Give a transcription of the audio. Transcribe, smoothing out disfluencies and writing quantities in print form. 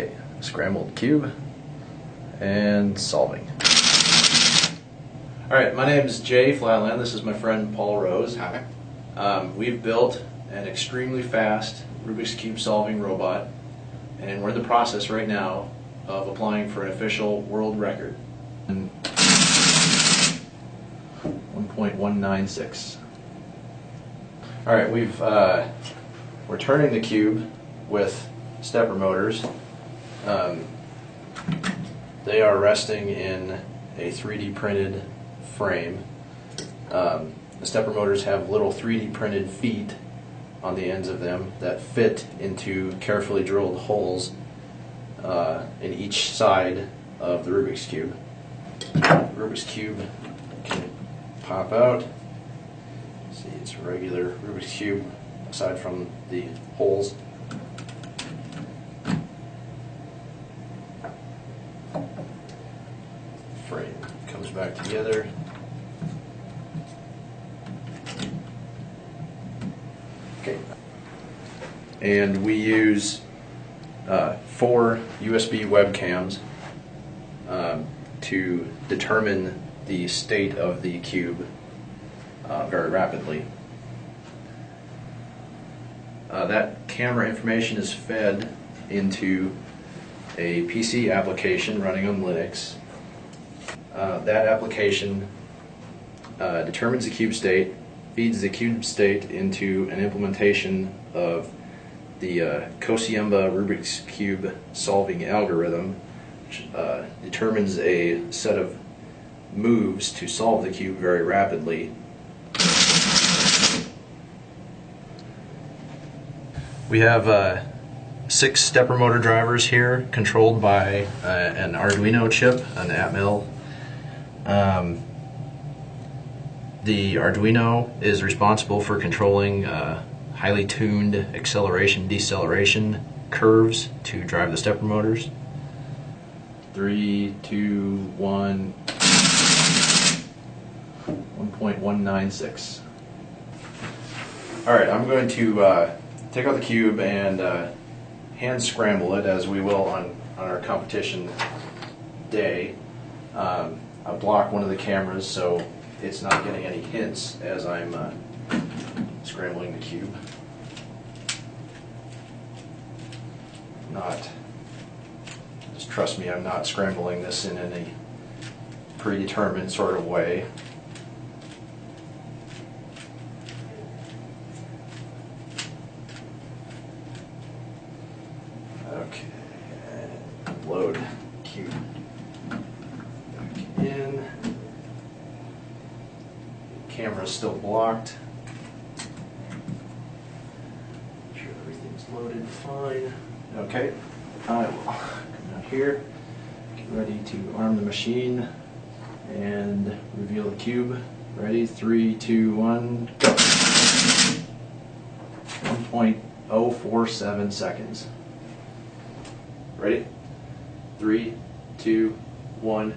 Okay, scrambled cube and solving. Alright, my name is Jay Flatland. This is my friend Paul Rose. Hi. We've built an extremely fast Rubik's Cube solving robot, and we're in the process right now of applying for an official world record. 1.196. Alright, we're turning the cube with stepper motors. They are resting in a 3D printed frame. The stepper motors have little 3D printed feet on the ends of them that fit into carefully drilled holes in each side of the Rubik's Cube. The Rubik's Cube can pop out. See, it's a regular Rubik's Cube aside from the holes. Frame comes back together. Okay. And we use 4 USB webcams to determine the state of the cube very rapidly. That camera information is fed into a PC application running on Linux. That application determines the cube state, feeds the cube state into an implementation of the Cosiemba Rubik's Cube solving algorithm, which determines a set of moves to solve the cube very rapidly. We have 6 stepper motor drivers here, controlled by an Arduino chip, an Atmel. The Arduino is responsible for controlling highly tuned acceleration deceleration curves to drive the stepper motors. 3, 2, 1, 1.196. Alright, I'm going to take out the cube and hand scramble it, as we will on our competition day. I block one of the cameras so it's not getting any hints as I'm scrambling the cube. Just trust me, I'm not scrambling this in any predetermined sort of way. Okay, and load cube back in. Camera is still blocked. Make sure everything's loaded fine. Okay, I will come out here, get ready to arm the machine, and reveal the cube. Ready? 3, 2, 1, go. 1.047 seconds. Ready? 3, 2, 1.